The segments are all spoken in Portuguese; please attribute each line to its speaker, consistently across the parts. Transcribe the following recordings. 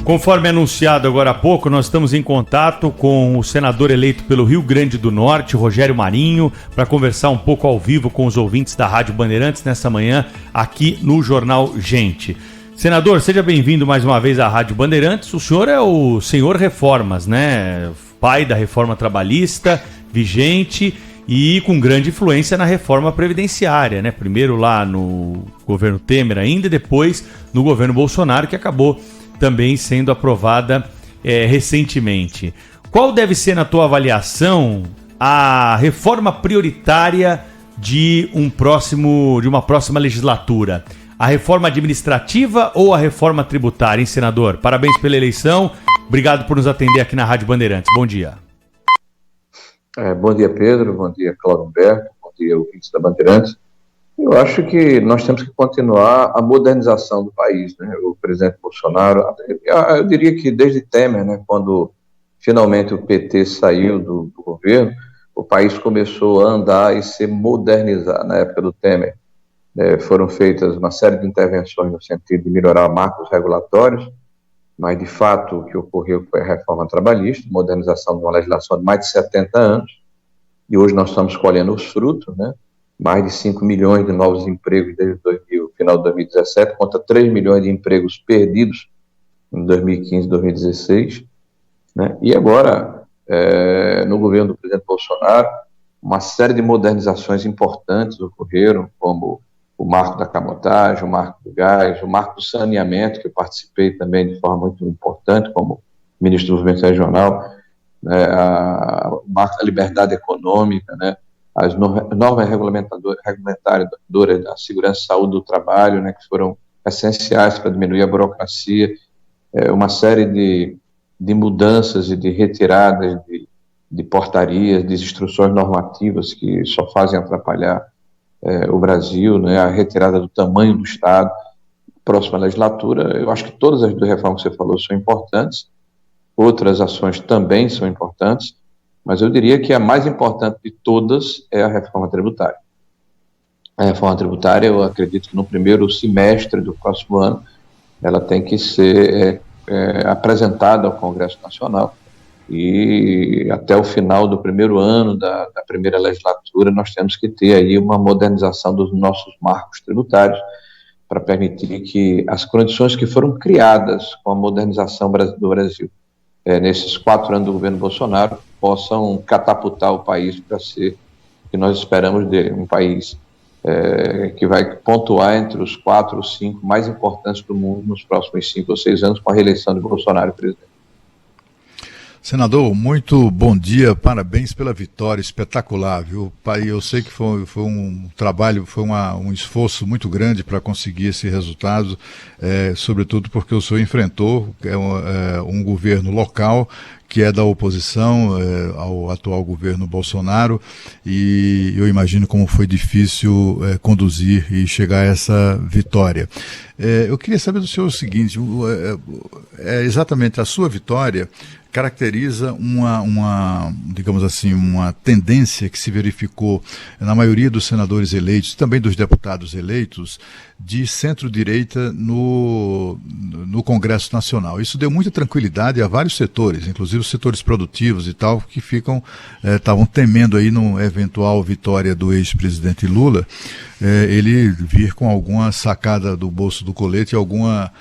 Speaker 1: Conforme anunciado agora há pouco, nós estamos em contato com o senador eleito pelo Rio Grande do Norte, Rogério Marinho, para conversar um pouco ao vivo com os ouvintes da Rádio Bandeirantes nessa manhã aqui no Jornal Gente. Senador, seja bem-vindo mais uma vez à Rádio Bandeirantes. O senhor é o senhor Reformas, né? Pai da reforma trabalhista, vigente e com grande influência na reforma previdenciária, né? Primeiro lá no governo Temer ainda e depois no governo Bolsonaro, que acabou também sendo aprovada recentemente. Qual deve ser, na tua avaliação, a reforma prioritária de uma próxima legislatura? A reforma administrativa ou a reforma tributária, hein, senador? Parabéns pela eleição. Obrigado por nos atender aqui na Rádio Bandeirantes. Bom dia.
Speaker 2: Bom dia, Pedro. Bom dia, Cláudio Humberto. Bom dia, ouvintes da Bandeirantes. Eu acho que nós temos que continuar a modernização do país, né? O presidente Bolsonaro, eu diria que desde Temer, né, quando finalmente o PT saiu do governo, o país começou a andar e se modernizar. Na época do Temer, foram feitas uma série de intervenções no sentido de melhorar marcos regulatórios, mas de fato o que ocorreu foi a reforma trabalhista, modernização de uma legislação de mais de 70 anos, e hoje nós estamos colhendo os frutos, né? Mais de 5 milhões de novos empregos desde o final de 2017, contra 3 milhões de empregos perdidos em 2015 e 2016. Né? E agora, no governo do presidente Bolsonaro, uma série de modernizações importantes ocorreram, como o marco da cabotagem, o marco do gás, o marco do saneamento, que eu participei também de forma muito importante, como ministro do Desenvolvimento Regional, né? O marco da liberdade econômica, né? As normas regulamentares da segurança e saúde do trabalho, né, que foram essenciais para diminuir a burocracia, uma série de mudanças e de retiradas de portarias, de instruções normativas que só fazem atrapalhar o Brasil, né, a retirada do tamanho do Estado. Próxima legislatura, eu acho que todas as duas reformas que você falou são importantes, outras ações também são importantes, mas eu diria que a mais importante de todas é a reforma tributária. A reforma tributária, eu acredito que no primeiro semestre do próximo ano, ela tem que ser apresentada ao Congresso Nacional, e até o final do primeiro ano da primeira legislatura, nós temos que ter aí uma modernização dos nossos marcos tributários, para permitir que as condições que foram criadas com a modernização do Brasil, nesses 4 anos do governo Bolsonaro, possam catapultar o país para ser o que nós esperamos dele, um país que vai pontuar entre os 4 ou 5 mais importantes do mundo nos próximos 5 ou 6 anos, com a reeleição de Bolsonaro presidente.
Speaker 3: Senador, muito bom dia, parabéns pela vitória espetacular, viu? Eu sei que foi um trabalho, foi um esforço muito grande para conseguir esse resultado, sobretudo porque o senhor enfrentou um governo local que é da oposição ao atual governo Bolsonaro, e eu imagino como foi difícil conduzir e chegar a essa vitória. Eu queria saber do senhor o seguinte, exatamente a sua vitória caracteriza digamos assim, uma tendência que se verificou na maioria dos senadores eleitos, também dos deputados eleitos, de centro-direita no Congresso Nacional. Isso deu muita tranquilidade a vários setores, inclusive os setores produtivos e tal, que estavam temendo aí numa eventual vitória do ex-presidente Lula, ele vir com alguma sacada do bolso do colete, alguma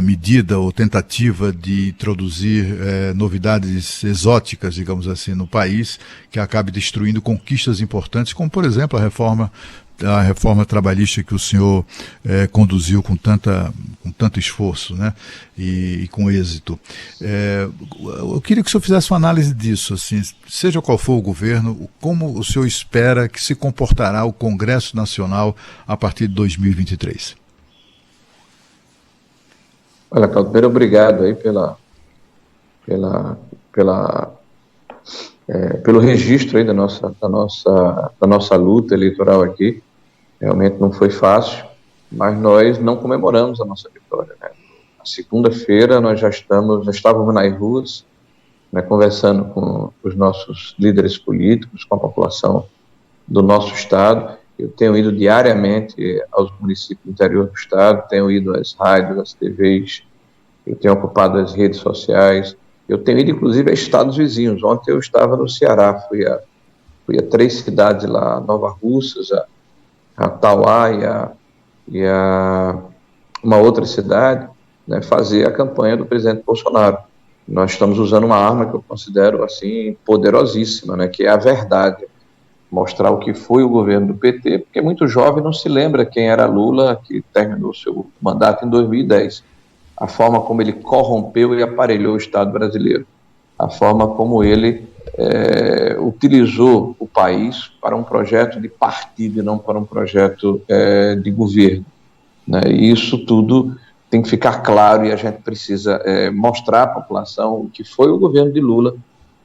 Speaker 3: medida ou tentativa de introduzir novidades exóticas, digamos assim, no país, que acabe destruindo conquistas importantes, como, por exemplo, a reforma trabalhista que o senhor conduziu com tanto esforço, né, e com êxito. Eu queria que o senhor fizesse uma análise disso, assim, seja qual for o governo, como o senhor espera que se comportará o Congresso Nacional a partir de 2023?
Speaker 2: Olha, Claudio, obrigado aí pelo registro aí da nossa luta eleitoral aqui. Realmente não foi fácil, mas nós não comemoramos a nossa vitória, né? Na segunda-feira nós já estávamos nas ruas, né, conversando com os nossos líderes políticos, com a população do nosso estado. Eu tenho ido diariamente aos municípios do interior do estado, tenho ido às rádios, às TVs, eu tenho ocupado as redes sociais, eu tenho ido inclusive a estados vizinhos. Ontem eu estava no Ceará, fui a 3 cidades lá, Nova Russas, a Tauá e a uma outra cidade, né, fazer a campanha do presidente Bolsonaro. Nós estamos usando uma arma que eu considero assim poderosíssima, né, que é a verdade. Mostrar o que foi o governo do PT, porque muito jovem não se lembra quem era Lula, que terminou seu mandato em 2010. A forma como ele corrompeu e aparelhou o Estado brasileiro. A forma como ele utilizou o país para um projeto de partido e não para um projeto de governo, né? E isso tudo tem que ficar claro e a gente precisa mostrar à população o que foi o governo de Lula,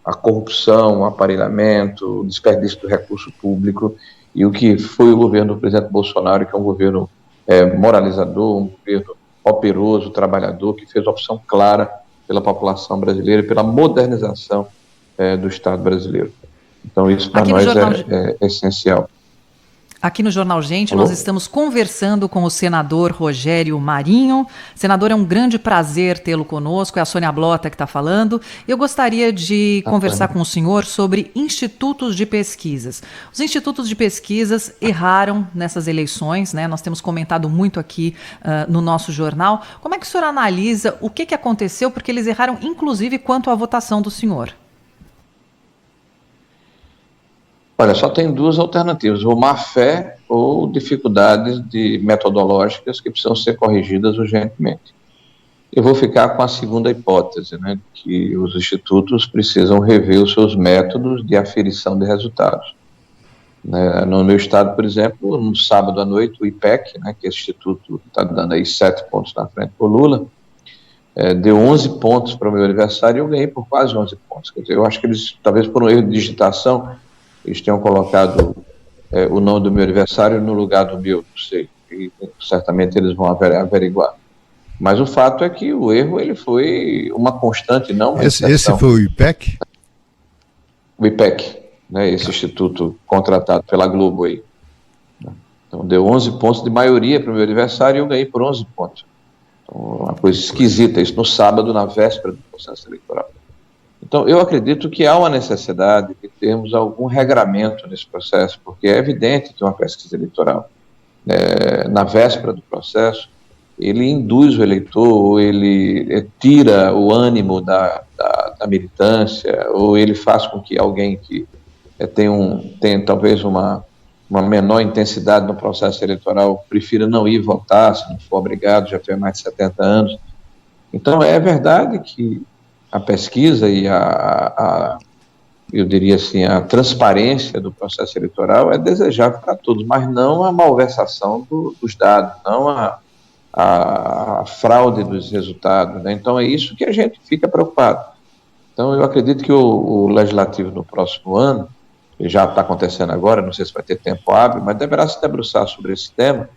Speaker 2: a corrupção, o aparelhamento, o desperdício do recurso público, e o que foi o governo do presidente Bolsonaro, que é um governo moralizador, um governo operoso, trabalhador, que fez opção clara pela população brasileira e pela modernização do Estado brasileiro. Então isso para nós é essencial.
Speaker 4: Aqui no Jornal Gente,
Speaker 2: Alô?
Speaker 4: nós estamos conversando com o senador Rogério Marinho. Senador, é um grande prazer tê-lo conosco, é a Sônia Blota que está falando. Eu gostaria de conversar com o senhor sobre institutos de pesquisas. Os institutos de pesquisas erraram nessas eleições, né? Nós temos comentado muito aqui no nosso jornal. Como é que o senhor analisa o que aconteceu? Porque eles erraram, inclusive, quanto à votação do senhor.
Speaker 2: Olha, só tem duas alternativas, ou má fé ou dificuldades metodológicas que precisam ser corrigidas urgentemente. Eu vou ficar com a segunda hipótese, né, que os institutos precisam rever os seus métodos de aferição de resultados. No meu estado, por exemplo, no sábado à noite, o IPEC, né, que esse instituto está dando aí 7 pontos na frente por Lula, deu 11 pontos para o meu aniversário e eu ganhei por quase 11 pontos. Quer dizer, eu acho que eles, talvez por um erro de digitação, eles tenham colocado o nome do meu aniversário no lugar do meu, não sei, e certamente eles vão averiguar. Mas o fato é que o erro ele foi uma constante, não uma exceção.
Speaker 3: Esse foi o IPEC?
Speaker 2: O IPEC, né, esse instituto contratado pela Globo aí. Então deu 11 pontos de maioria para o meu aniversário e eu ganhei por 11 pontos. Então, uma coisa esquisita, isso no sábado, na véspera do processo eleitoral. Então, eu acredito que há uma necessidade de termos algum regramento nesse processo, porque é evidente que uma pesquisa eleitoral, na véspera do processo, ele induz o eleitor, ou ele tira o ânimo da militância, ou ele faz com que alguém que tenha talvez uma menor intensidade no processo eleitoral prefira não ir votar, se não for obrigado, já tem mais de 70 anos. Então, é verdade que a pesquisa e eu diria assim, a transparência do processo eleitoral é desejável para todos, mas não a malversação dos dados, não a fraude dos resultados, né? Então é isso que a gente fica preocupado. Então eu acredito que o Legislativo no próximo ano, já está acontecendo agora, não sei se vai ter tempo hábil, mas deverá se debruçar sobre esse tema,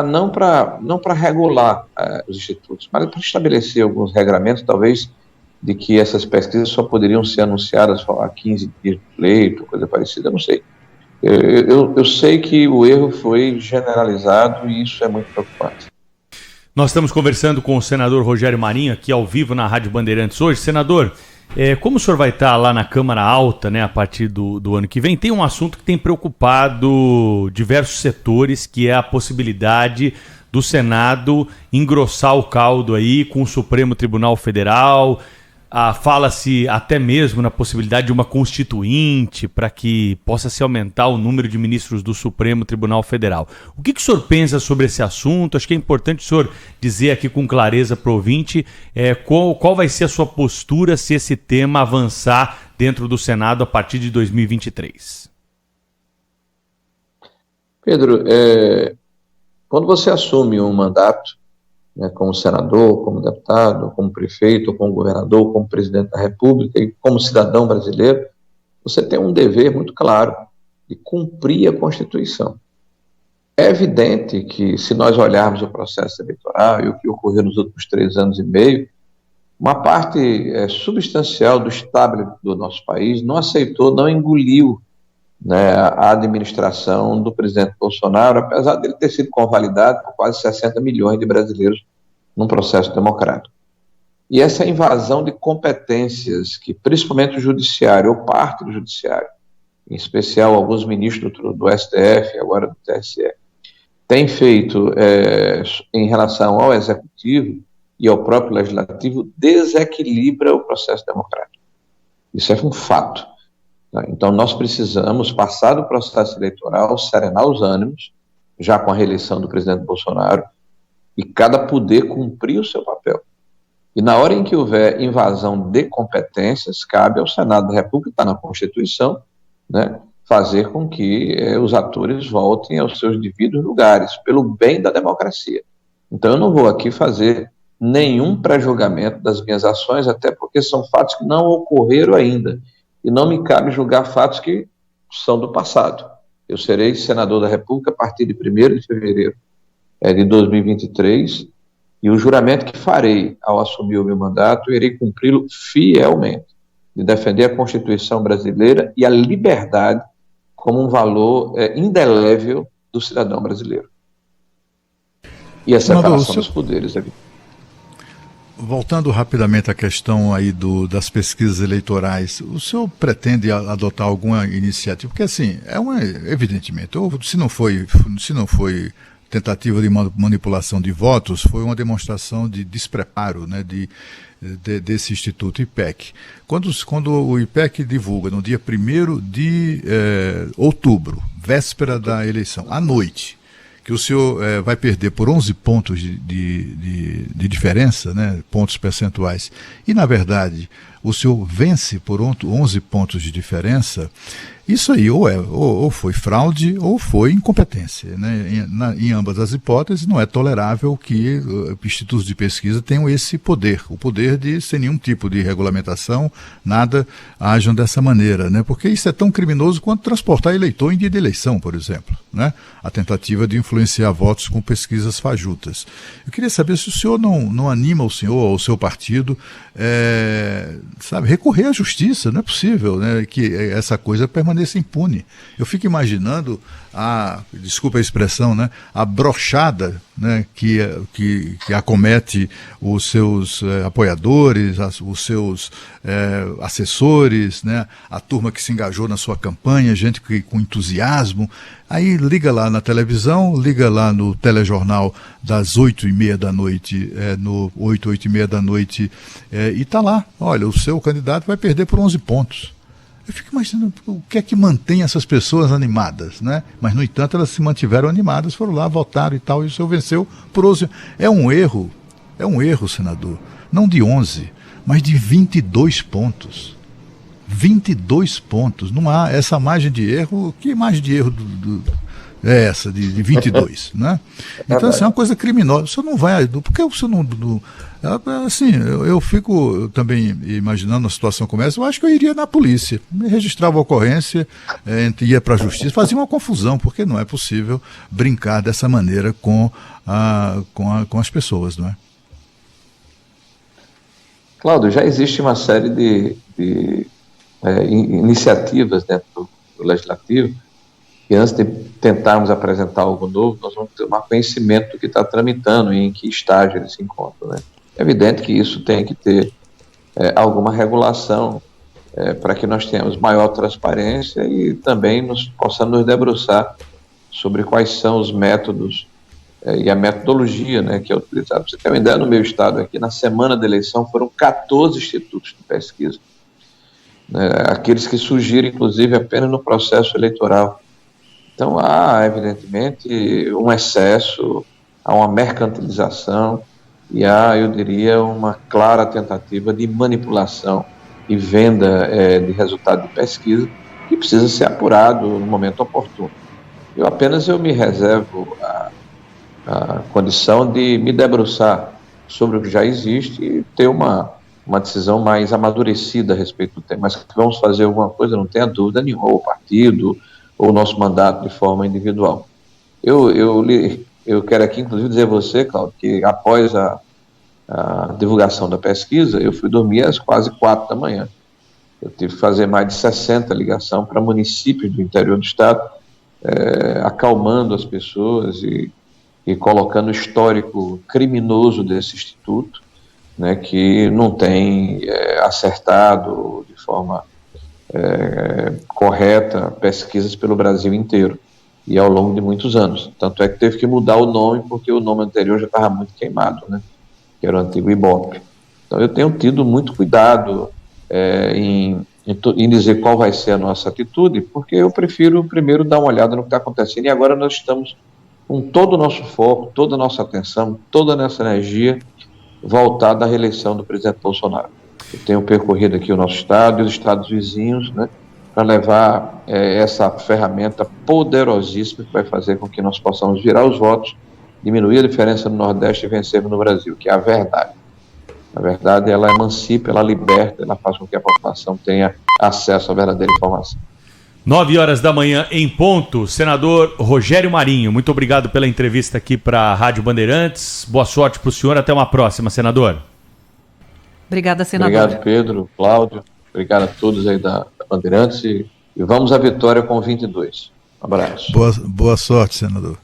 Speaker 2: não para regular os institutos, mas para estabelecer alguns regramentos, talvez, de que essas pesquisas só poderiam ser anunciadas a 15 dias do pleito, coisa parecida, eu não sei. Eu sei que o erro foi generalizado e isso é muito preocupante.
Speaker 1: Nós estamos conversando com o senador Rogério Marinho, aqui ao vivo na Rádio Bandeirantes hoje. Senador, como o senhor vai estar lá na Câmara Alta, né, a partir do ano que vem, tem um assunto que tem preocupado diversos setores, que é a possibilidade do Senado engrossar o caldo aí com o Supremo Tribunal Federal. Fala-se até mesmo na possibilidade de uma constituinte para que possa se aumentar o número de ministros do Supremo Tribunal Federal. O que o senhor pensa sobre esse assunto? Acho que é importante o senhor dizer aqui com clareza para o ouvinte qual vai ser a sua postura se esse tema avançar dentro do Senado a partir de 2023.
Speaker 2: Pedro, quando você assume um mandato, né, como senador, como deputado, como prefeito, como governador, como presidente da República e como cidadão brasileiro, você tem um dever muito claro de cumprir a Constituição. É evidente que, se nós olharmos o processo eleitoral e o que ocorreu nos últimos 3 anos e meio, uma parte substancial do establishment do nosso país não aceitou, não engoliu, né, a administração do presidente Bolsonaro, apesar dele ter sido convalidado por quase 60 milhões de brasileiros num processo democrático. E essa invasão de competências que principalmente o judiciário, ou parte do judiciário, em especial alguns ministros do STF, agora do TSE, tem feito em relação ao executivo e ao próprio legislativo, desequilibra o processo democrático. Isso é um fato. Tá? Então, nós precisamos, passado o processo eleitoral, serenar os ânimos, já com a reeleição do presidente Bolsonaro, e cada poder cumprir o seu papel. E na hora em que houver invasão de competências, cabe ao Senado da República, está na Constituição, né, fazer com que os atores voltem aos seus devidos lugares, pelo bem da democracia. Então, eu não vou aqui fazer nenhum pré-julgamento das minhas ações, até porque são fatos que não ocorreram ainda, e não me cabe julgar fatos que são do passado. Eu serei senador da República a partir de 1º de fevereiro de 2023, e o juramento que farei ao assumir o meu mandato, eu irei cumpri-lo fielmente, de defender a Constituição brasileira e a liberdade como um valor indelével do cidadão brasileiro. E a separação dos poderes.
Speaker 3: Voltando rapidamente à questão aí das pesquisas eleitorais, o senhor pretende adotar alguma iniciativa? Porque assim, evidentemente, se não foi tentativa de manipulação de votos, foi uma demonstração de despreparo, né, desse Instituto IPEC. Quando o IPEC divulga no dia 1º de outubro, véspera da eleição, à noite, que o senhor vai perder por 11 pontos de diferença, né, pontos percentuais, e na verdade o senhor vence por 11 pontos de diferença, isso aí ou foi fraude ou foi incompetência, né? Em ambas as hipóteses, não é tolerável que institutos de pesquisa tenham esse poder, o poder de, sem nenhum tipo de regulamentação, nada, ajam dessa maneira, né? Porque isso é tão criminoso quanto transportar eleitor em dia de eleição, por exemplo, né? A tentativa de influenciar votos com pesquisas fajutas. Eu queria saber se o senhor não anima o senhor ou o seu partido, recorrer à justiça. Não é possível, né, que essa coisa permaneça impune. Eu fico imaginando desculpa a expressão, né, a brochada, né, que acomete os seus apoiadores, os seus assessores, né, a turma que se engajou na sua campanha, gente com entusiasmo. Aí liga lá na televisão, liga lá no telejornal das 8h30 da noite, no 8h30 da noite, e está lá, olha, o seu candidato vai perder por 11 pontos. Eu fico imaginando o que é que mantém essas pessoas animadas, né? Mas, no entanto, elas se mantiveram animadas, foram lá, votaram e tal, e o senhor venceu por 11. É um erro, senador, não de 11, mas de 22 pontos. 22 pontos. Não há essa margem de erro. Que margem de erro é essa, de 22, né? Então, assim, é uma coisa criminosa. O senhor não vai... Por que o senhor não... Assim, eu fico também imaginando uma situação como essa. Eu acho que eu iria na polícia, registrava a ocorrência, ia para a justiça, fazia uma confusão, porque não é possível brincar dessa maneira com as pessoas, não é?
Speaker 2: Cláudio, já existe uma série de iniciativas dentro do Legislativo, e antes de tentarmos apresentar algo novo, nós vamos tomar conhecimento do que está tramitando e em que estágio ele se encontra, né? É evidente que isso tem que ter alguma regulação para que nós tenhamos maior transparência e também possamos nos debruçar sobre quais são os métodos e a metodologia, né, que é utilizada. Para você ter uma ideia, no meu estado aqui, na semana da eleição, foram 14 institutos de pesquisa, né, aqueles que surgiram, inclusive, apenas no processo eleitoral. Então, há, evidentemente, um excesso, há uma mercantilização e há, eu diria, uma clara tentativa de manipulação e venda de resultado de pesquisa que precisa ser apurado no momento oportuno. Eu me reservo a condição de me debruçar sobre o que já existe e ter uma decisão mais amadurecida a respeito do tema. Mas que vamos fazer alguma coisa, não tenha dúvida nenhuma, ou o partido, ou o nosso mandato de forma individual. Eu quero aqui, inclusive, dizer a você, Cláudio, que após a divulgação da pesquisa, eu fui dormir às quase 4 da manhã. Eu tive que fazer mais de 60 ligações para municípios do interior do estado, acalmando as pessoas e colocando o histórico criminoso desse instituto, né, que não tem acertado de forma correta pesquisas pelo Brasil inteiro e ao longo de muitos anos. Tanto é que teve que mudar o nome, porque o nome anterior já estava muito queimado, né, que era o antigo IBOP. Então eu tenho tido muito cuidado em dizer qual vai ser a nossa atitude, porque eu prefiro primeiro dar uma olhada no que está acontecendo, e agora nós estamos com todo o nosso foco, toda a nossa atenção, toda a nossa energia voltada à reeleição do presidente Bolsonaro. Eu tenho percorrido aqui o nosso estado e os estados vizinhos, né, para levar essa ferramenta poderosíssima que vai fazer com que nós possamos virar os votos, diminuir a diferença no Nordeste e vencermos no Brasil, que é a verdade. A verdade, ela emancipa, ela liberta, ela faz com que a população tenha acesso à verdadeira informação.
Speaker 1: 9 horas da manhã em ponto. Senador Rogério Marinho, muito obrigado pela entrevista aqui para a Rádio Bandeirantes. Boa sorte para o senhor. Até uma próxima, senador.
Speaker 4: Obrigada, senador.
Speaker 2: Obrigado, Pedro, Cláudio. Obrigado a todos aí da Bandeirantes. E vamos à vitória com 22. Um abraço.
Speaker 3: Boa sorte, senador.